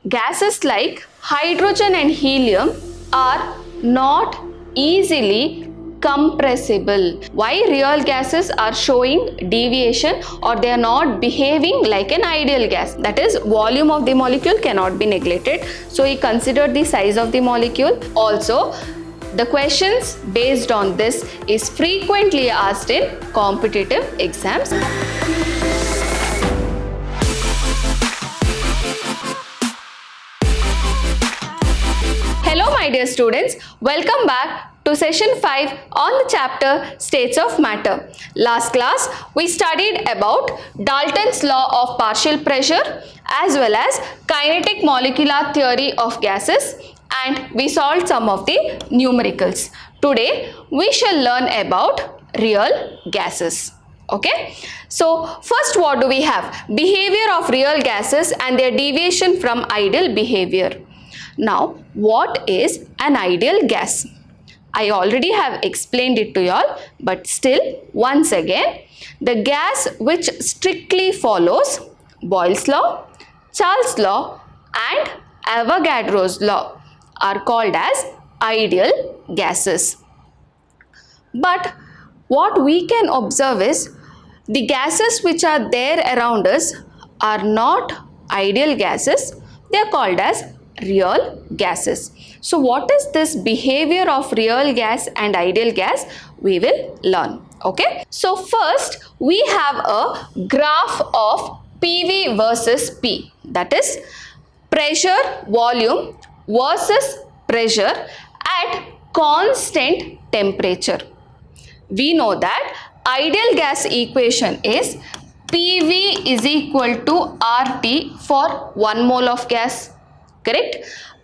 gases like hydrogen and helium are not easily compressible. Why real gases are showing deviation or they are not behaving like an ideal gas? That is, volume of the molecule cannot be neglected. So we consider the size of the molecule. Also, the questions based on this is frequently asked in competitive exams. Hello my dear students, welcome back to session 5 on the chapter States of Matter. Last class we studied about Dalton's law of partial pressure as well as kinetic molecular theory of gases, and we solved some of the numericals. Today we shall learn about real gases. Okay, so first what do we have? Behavior of real gases and their deviation from ideal behavior. Now, what is an ideal gas? I already have explained it to you all, but still once again, the gas which strictly follows Boyle's law, Charles' law and Avogadro's law are called as ideal gases. But what we can observe is the gases which are there around us are not ideal gases, they are called as real gases. So what is this behavior of real gas and ideal gas? We will learn. Okay. So first we have a graph of PV versus P, that is pressure volume versus pressure at constant temperature. We know that ideal gas equation is PV is equal to RT for 1 mole of gas. Correct?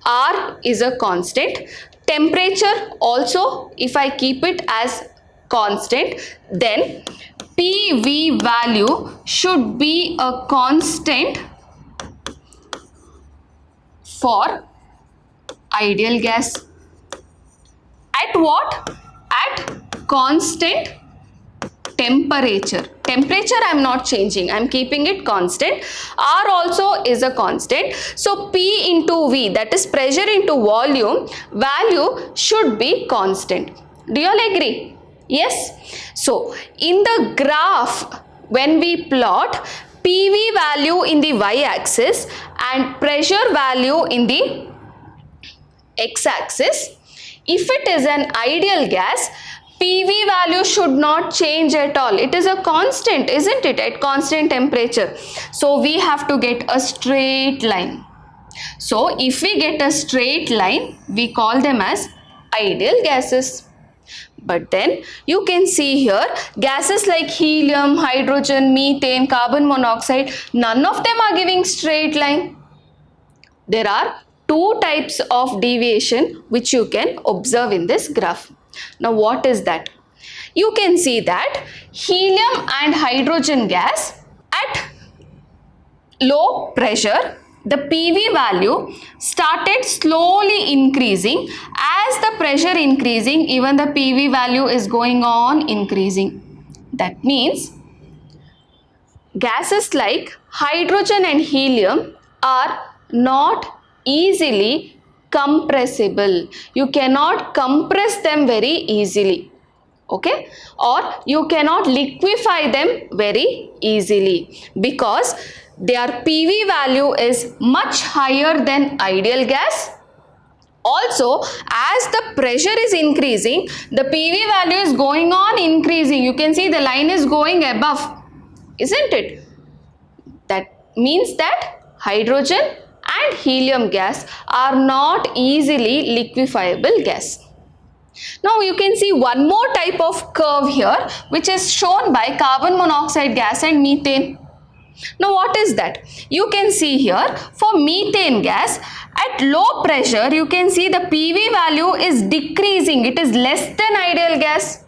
R is a constant. Temperature also, if I keep it as constant, then PV value should be a constant for ideal gas. At what? At constant temperature. Temperature I am not changing, I am keeping it constant. R also is a constant. So P into V, that is pressure into volume, value should be constant. Do you all agree? Yes. So in the graph, when we plot PV value in the y-axis and pressure value in the x-axis, if it is an ideal gas, PV value should not change at all. It is a constant, isn't it, at constant temperature. So we have to get a straight line. So if we get a straight line, we call them as ideal gases. But then you can see here gases like helium, hydrogen, methane, carbon monoxide, none of them are giving straight line. There are two types of deviation which you can observe in this graph. Now what is that? You can see that helium and hydrogen gas at low pressure, the PV value started slowly increasing. As the pressure increasing, even the PV value is going on increasing. That means gases like hydrogen and helium are not easily compressible. You cannot compress them very easily. Okay, or you cannot liquefy them very easily because their PV value is much higher than ideal gas. Also, as the pressure is increasing, the PV value is going on increasing. You can see the line is going above, isn't it? That means that hydrogen and helium gas are not easily liquefiable gas. Now you can see one more type of curve here which is shown by carbon monoxide gas and methane. Now what is that? You can see here for methane gas at low pressure you can see the PV value is decreasing. It is less than ideal gas.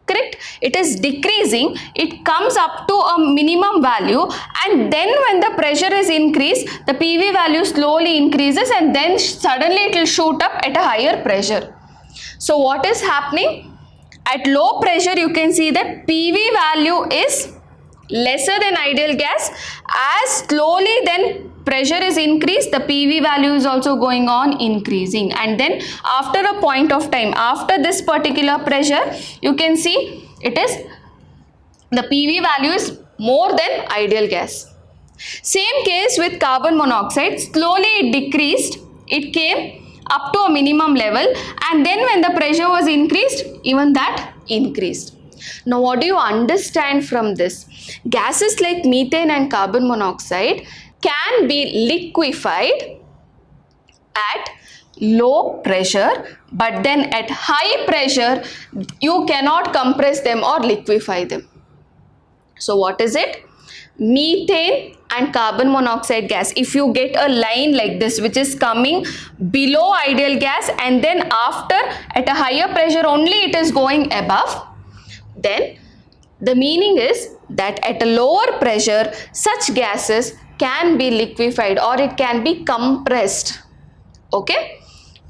Correct? It is decreasing. It comes up to a minimum value and then when the pressure is increased, the PV value slowly increases and then suddenly it will shoot up at a higher pressure. So what is happening? At low pressure you can see that PV value is lesser than ideal gas. As slowly then pressure is increased, the PV value is also going on increasing, and then after a point of time, after this particular pressure, you can see it is the PV value is more than ideal gas. Same case with carbon monoxide, slowly it decreased, it came up to a minimum level, and then when the pressure was increased, even that increased. Now what do you understand from this? Gases like methane and carbon monoxide can be liquefied at low pressure, but then at high pressure you cannot compress them or liquefy them. So what is it? Methane and carbon monoxide gas, if you get a line like this which is coming below ideal gas and then after at a higher pressure only it is going above, then the meaning is that at a lower pressure such gases can be liquefied or it can be compressed, okay,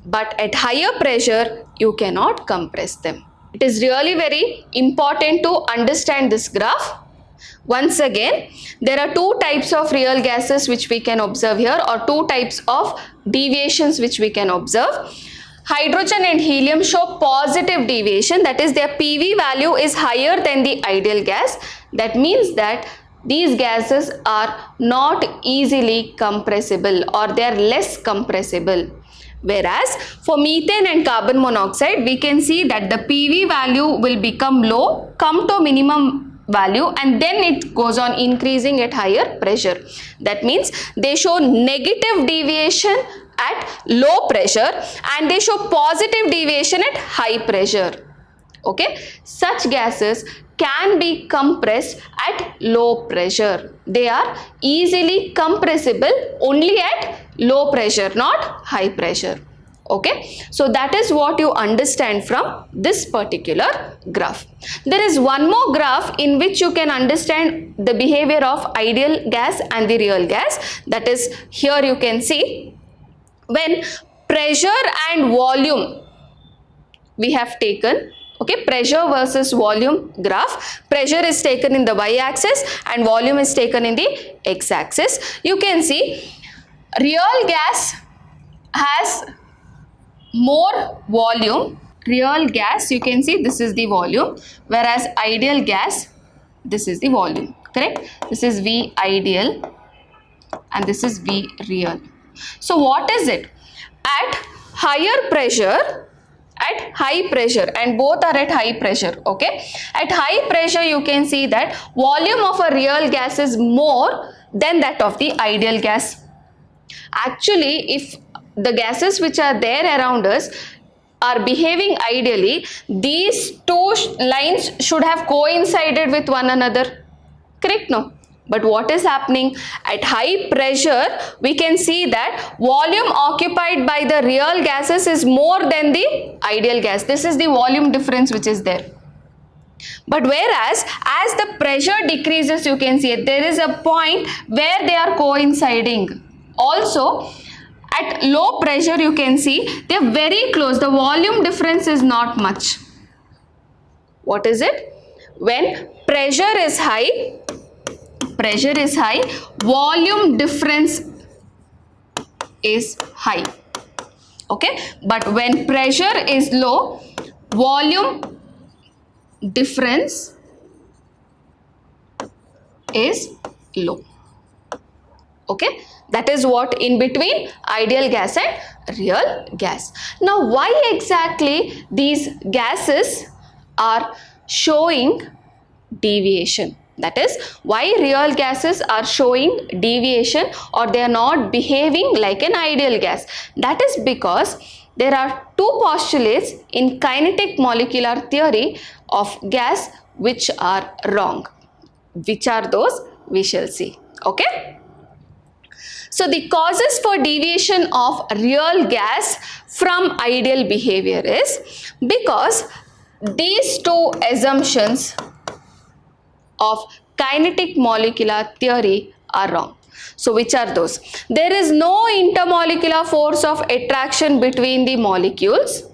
but at higher pressure you cannot compress them. It is really very important to understand this graph. Once again, there are two types of real gases which we can observe here, or two types of deviations which we can observe. Hydrogen and helium show positive deviation, that is their PV value is higher than the ideal gas. That means that these gases are not easily compressible or they are less compressible. Whereas for methane and carbon monoxide, we can see that the PV value will become low, come to minimum value, and then it goes on increasing at higher pressure. That means they show negative deviation at low pressure and they show positive deviation at high pressure. Okay, such gases can be compressed at low pressure. They are easily compressible only at low pressure, not high pressure. Okay, so that is what you understand from this particular graph. There is one more graph in which you can understand the behavior of ideal gas and the real gas. That is, here you can see when pressure and volume we have taken. Okay, pressure versus volume graph. Pressure is taken in the y-axis and volume is taken in the x-axis. You can see real gas has more volume. Real gas, you can see this is the volume, whereas ideal gas, this is the volume, correct? This is V ideal and this is V real. So what is it? At higher pressure, at high pressure, and both are at high pressure, okay? At high pressure you can see that volume of a real gas is more than that of the ideal gas. Actually, if the gases which are there around us are behaving ideally, these two lines should have coincided with one another, correct? No. But what is happening? At high pressure, we can see that volume occupied by the real gases is more than the ideal gas. This is the volume difference which is there. But whereas as the pressure decreases, you can see there is a point where they are coinciding. Also, at low pressure you can see they are very close. The volume difference is not much. What is it? When pressure is high, volume difference is high. Okay, but when pressure is low, volume difference is low. Okay, that is what in between ideal gas and real gas. Now why exactly these gases are showing deviation? That is, why real gases are showing deviation or they are not behaving like an ideal gas? That is because there are two postulates in kinetic molecular theory of gas which are wrong. Which are those? We shall see. Okay. So the causes for deviation of real gas from ideal behavior is because these two assumptions of kinetic molecular theory are wrong. So which are those? There is no intermolecular force of attraction between the molecules.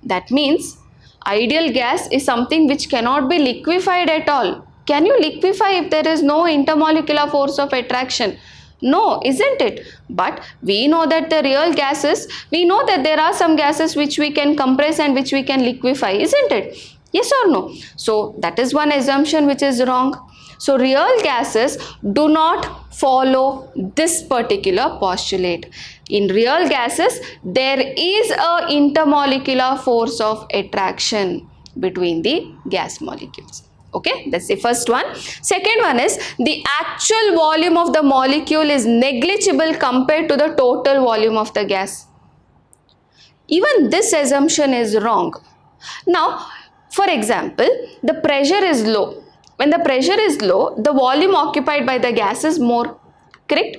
That means ideal gas is something which cannot be liquefied at all. Can you liquefy if there is no intermolecular force of attraction? No, isn't it? But we know that the real gases, we know that there are some gases which we can compress and which we can liquefy, isn't it? Yes or no? So that is one assumption which is wrong. So real gases do not follow this particular postulate. In real gases, there is a intermolecular force of attraction between the gas molecules. Okay, that's the first one. Second one is the actual volume of the molecule is negligible compared to the total volume of the gas. Even this assumption is wrong. Now, for example, the pressure is low. When the pressure is low, the volume occupied by the gas is more. Correct?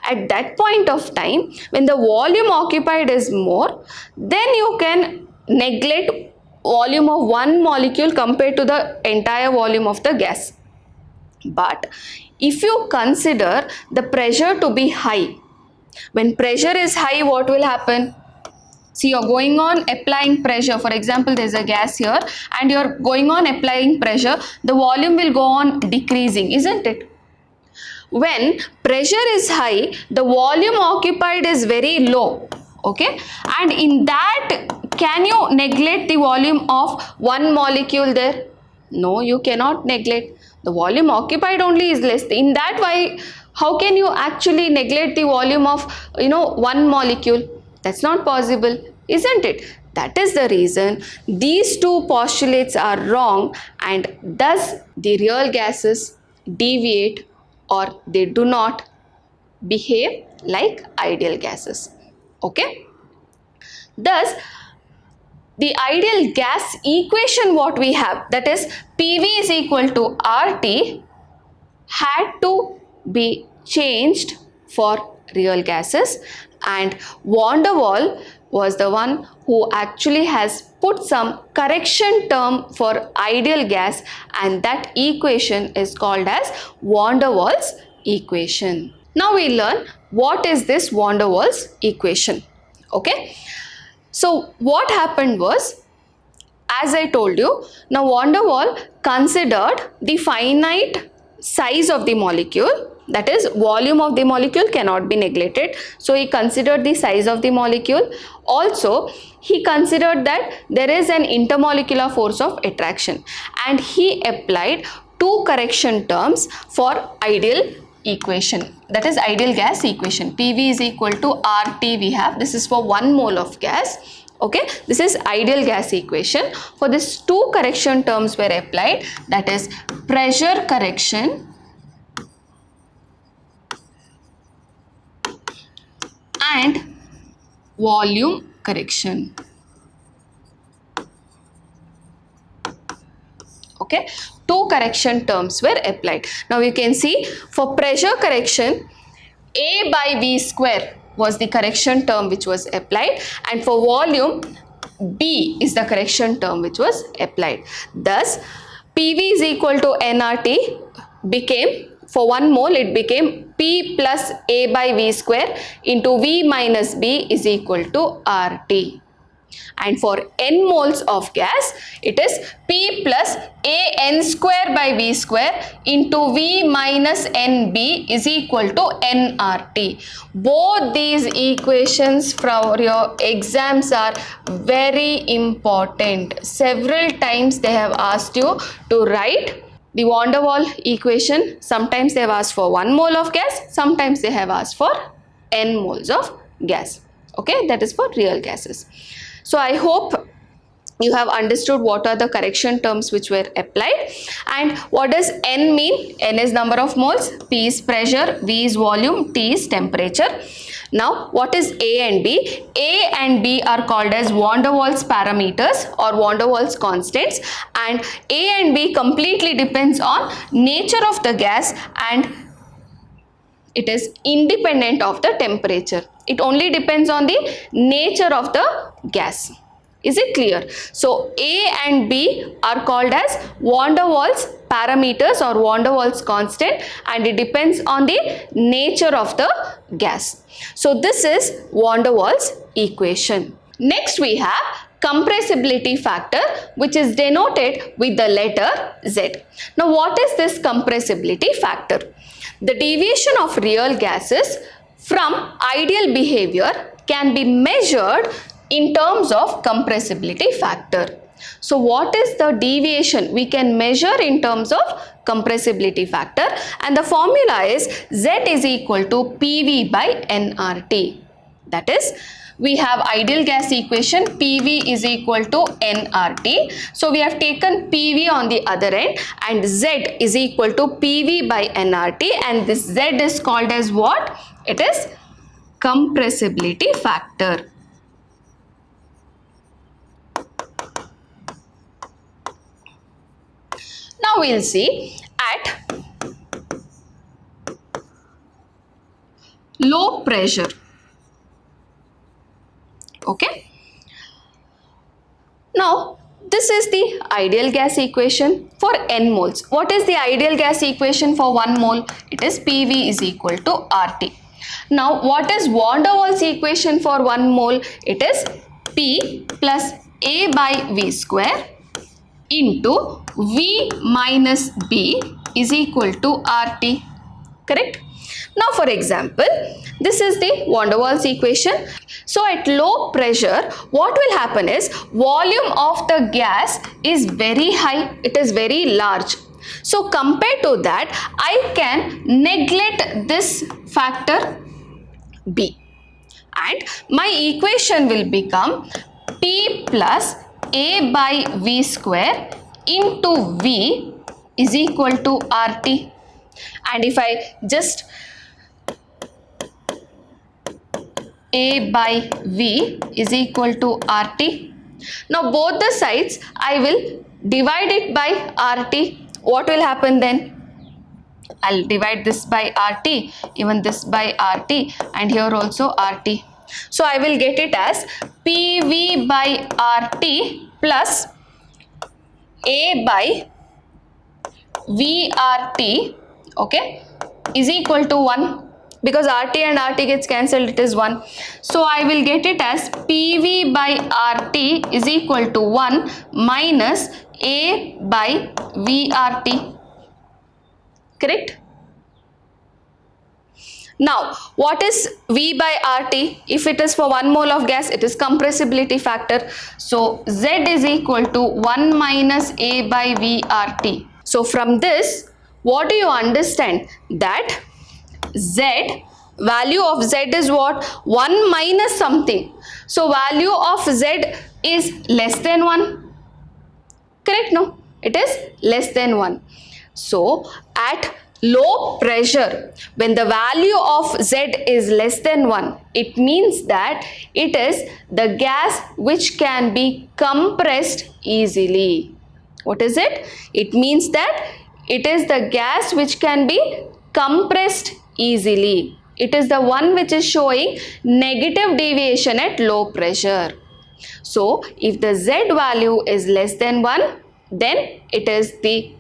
At that point of time, when the volume occupied is more, then you can neglect volume of one molecule compared to the entire volume of the gas. But if you consider the pressure to be high, when pressure is high, what will happen? See, you're going on applying pressure. For example, there's a gas here and you're going on applying pressure. The volume will go on decreasing, isn't it? When pressure is high, the volume occupied is very low. Okay, and in that, can you neglect the volume of one molecule there? No, you cannot neglect. The volume occupied only is less. In that way, how can you actually neglect the volume of one molecule? That's not possible, isn't it? That is the reason these two postulates are wrong, and thus the real gases deviate or they do not behave like ideal gases. Okay, thus the ideal gas equation what we have, that is PV is equal to RT, had to be changed for real gases, and van der Waal was the one who actually has put some correction term for ideal gas, and that equation is called as van der Waals equation. Now we learn what is this van der Waals equation. Okay, so what happened was, as I told you, now van der Waal considered the finite size of the molecule, that is volume of the molecule cannot be neglected. So he considered the size of the molecule. Also, he considered that there is an intermolecular force of attraction, and he applied two correction terms for ideal equation, that is ideal gas equation. PV is equal to RT we have, this is for 1 mole of gas. Okay, this is ideal gas equation. For this two correction terms were applied, that is pressure correction and volume correction. Okay, two correction terms were applied. Now you can see for pressure correction, A by V square was the correction term which was applied, and for volume, B is the correction term which was applied. Thus, PV is equal to nRT became, for 1 mole it became P plus A by V square into V minus B is equal to RT. And for n moles of gas, it is P plus A n square by V square into V minus NB is equal to nRT. Both these equations for your exams are very important. Several times they have asked you to write the van der Waal equation. Sometimes they have asked for 1 mole of gas, sometimes they have asked for n moles of gas. Okay, that is for real gases. So I hope you have understood what are the correction terms which were applied. And what does N mean? N is number of moles, P is pressure, V is volume, T is temperature. Now what is A and B? A and B are called as van der Waals parameters or van der Waals constants, and A and B completely depends on nature of the gas and it is independent of the temperature. It only depends on the nature of the gas. Is it clear? So A and B are called as van der Waals parameters or van der Waals constant, and it depends on the nature of the gas. So this is van der Waals equation. Next we have compressibility factor, which is denoted with the letter Z. Now what is this compressibility factor? The deviation of real gases from ideal behavior can be measured in terms of compressibility factor. So what is the deviation we can measure in terms of compressibility factor, and the formula is Z is equal to PV by nRT. That is, we have ideal gas equation, PV is equal to nRT. So we have taken PV on the other end and Z is equal to PV by nRT, and this Z is called as what? It is compressibility factor. Now we'll see at low pressure. Okay. Now this is the ideal gas equation for n moles. What is the ideal gas equation for 1 mole? It is PV is equal to RT. Now what is van der Waals equation for 1 mole? It is P plus A by V square into V minus B is equal to RT. Correct? Now for example, this is the van der Waals equation. So at low pressure, what will happen is volume of the gas is very high, it is very large. So compared to that, I can neglect this factor B, and my equation will become P plus A by V square into V is equal to RT. And if I just A by V is equal to RT. Now both the sides I will divide it by RT. What will happen then? I'll divide this by RT, even this by RT, and here also RT. So I will get it as PV by RT plus A by VRT, okay, is equal to 1. Because RT and RT gets cancelled, it is 1. So I will get it as PV by RT is equal to 1 minus A by VRT. Correct? Now, what is V by RT? If it is for 1 mole of gas, it is compressibility factor. So Z is equal to 1 minus A by VRT. So from this, what do you understand? That Z, value of Z is what? 1 minus something. So value of Z is less than 1. Correct? No? It is less than 1. So at low pressure, when the value of Z is less than 1, it means that it is the gas which can be compressed easily. What is it? It means that it is the gas which can be compressed easily. It is the one which is showing negative deviation at low pressure. So if the Z value is less than 1, then it is the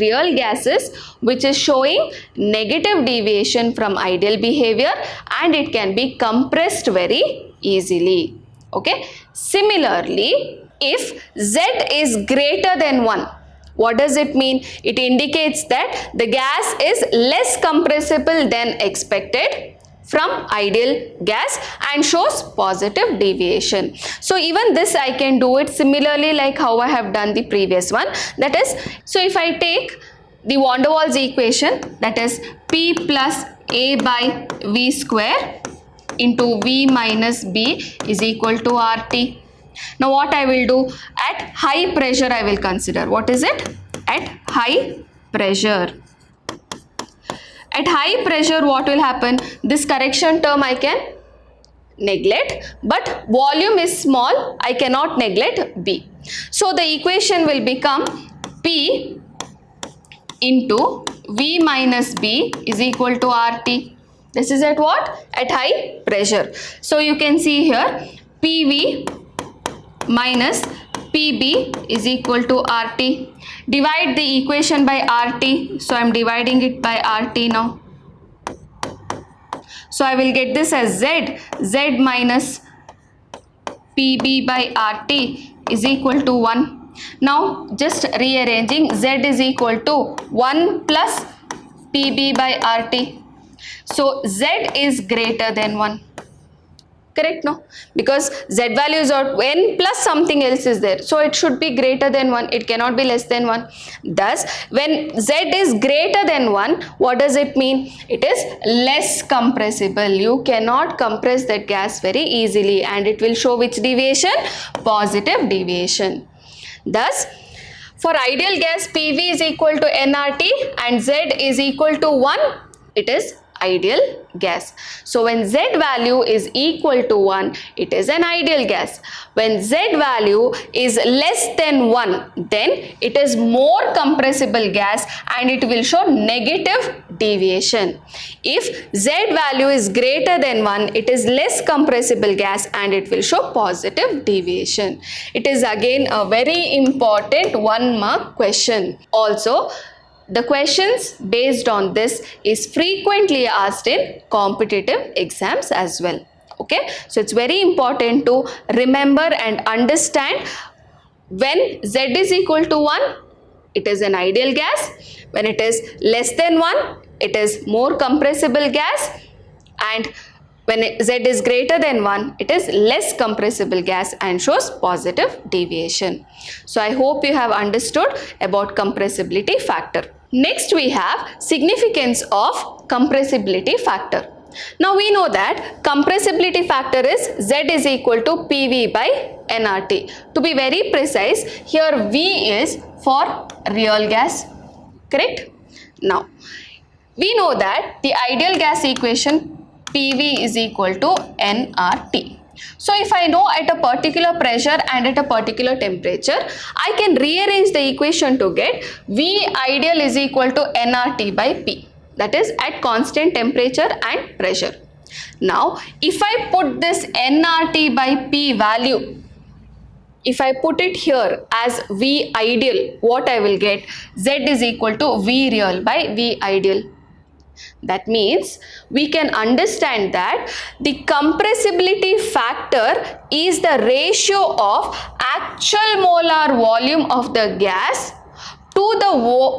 real gases which is showing negative deviation from ideal behavior, and it can be compressed very easily. Okay. Similarly, if Z is greater than 1, what does it mean? It indicates that the gas is less compressible than expected from ideal gas and shows positive deviation. So even this I can do it similarly like how I have done the previous one. That is, so if I take the van der Waals equation, that is P plus A by V square into V minus B is equal to RT. Now what I will do, at high pressure I will consider. What is it? At high pressure. At high pressure what will happen? This correction term I can neglect, but volume is small, I cannot neglect B. So the equation will become P into V minus B is equal to RT. This is at what? At high pressure. So you can see here PV minus PB is equal to RT. Divide the equation by RT. So I am dividing it by RT now. So I will get this as Z minus PB by RT is equal to 1. Now just rearranging, Z is equal to 1 plus PB by RT. So Z is greater than 1. Correct, no? Because Z value is n plus something else is there. So it should be greater than 1. It cannot be less than 1. Thus, when Z is greater than 1, what does it mean? It is less compressible. You cannot compress that gas very easily, and it will show which deviation? Positive deviation. Thus, for ideal gas, PV is equal to nRT and Z is equal to 1. It is ideal gas. So when Z value is equal to 1, it is an ideal gas. When Z value is less than 1, then it is more compressible gas and it will show negative deviation. If Z value is greater than 1, it is less compressible gas and it will show positive deviation. It is again a very important 1 mark question. Also, the questions based on this is frequently asked in competitive exams as well. Okay, so it's very important to remember and understand when Z is equal to 1, it is an ideal gas. When it is less than 1, it is more compressible gas, and when Z is greater than 1, it is less compressible gas and shows positive deviation. So I hope you have understood about compressibility factor. Next we have significance of compressibility factor. Now we know that compressibility factor is Z is equal to PV by nRT. To be very precise, here V is for real gas, correct? Now, we know that the ideal gas equation PV is equal to nRT. So if I know at a particular pressure and at a particular temperature, I can rearrange the equation to get V ideal is equal to nRT by P. That is at constant temperature and pressure. Now, if I put this nRT by P value, if I put it here as V ideal, what I will get? Z is equal to V real by V ideal. That means we can understand that the compressibility factor is the ratio of actual molar volume of the gas to the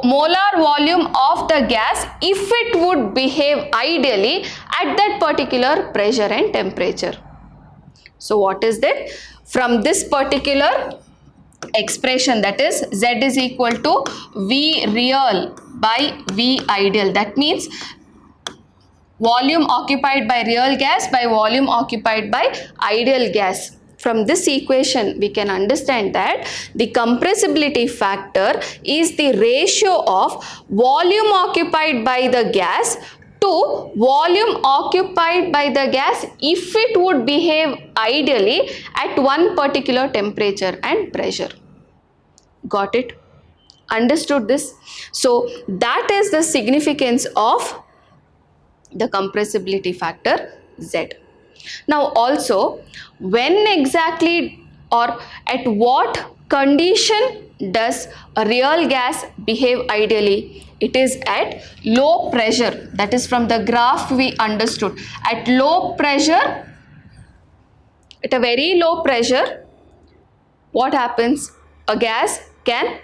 molar volume of the gas if it would behave ideally at that particular pressure and temperature. So what is that? From this particular expression, that is Z is equal to V real by V ideal. That means volume occupied by real gas by volume occupied by ideal gas. From this equation, we can understand that the compressibility factor is the ratio of volume occupied by the gas to volume occupied by the gas if it would behave ideally at one particular temperature and pressure. Got it? Understood this? So that is the significance of the compressibility factor Z. Now also, when exactly or at what condition does a real gas behave ideally? It is at low pressure. That is from the graph we understood. At low pressure, at a very low pressure, what happens? A gas can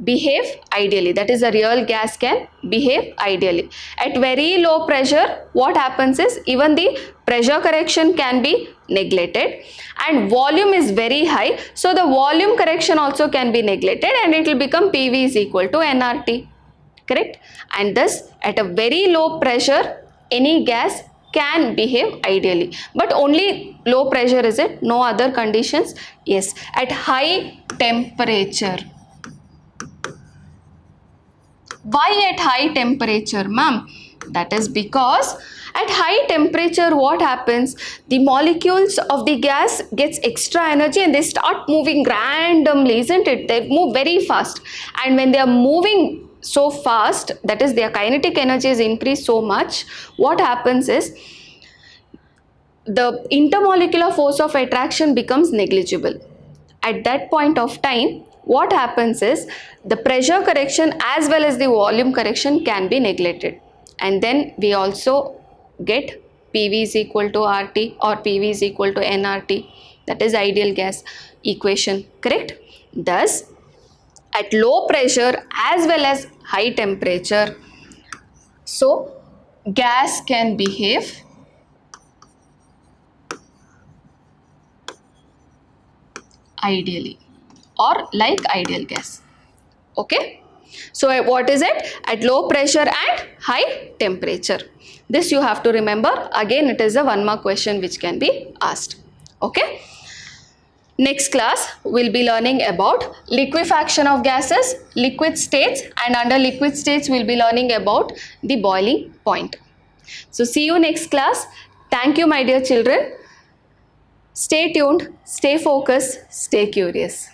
behave ideally. That is, a real gas can behave ideally. At very low pressure, what happens is even the pressure correction can be neglected, and volume is very high, so the volume correction also can be neglected, and it will become PV is equal to nRT. Correct? And thus at a very low pressure, any gas can behave ideally, but only low pressure is it? No other conditions? Yes. At high temperature. Why at high temperature, ma'am? That is because at high temperature, what happens? The molecules of the gas gets extra energy and they start moving randomly, isn't it? They move very fast, and when they are moving so fast, that is, their kinetic energy is increased so much, what happens is the intermolecular force of attraction becomes negligible. At that point of time, what happens is the pressure correction as well as the volume correction can be neglected, and then we also get PV is equal to RT or PV is equal to nRT. That is ideal gas equation, correct? Thus, at low pressure as well as high temperature, So gas can behave ideally or like ideal gas. Okay. So what is it? At low pressure and high temperature. This you have to remember. Again, it is a 1 mark question which can be asked. Okay. Next class we'll be learning about liquefaction of gases, liquid states, and under liquid states we'll be learning about the boiling point. So see you next class. Thank you, my dear children. Stay tuned, stay focused, stay curious.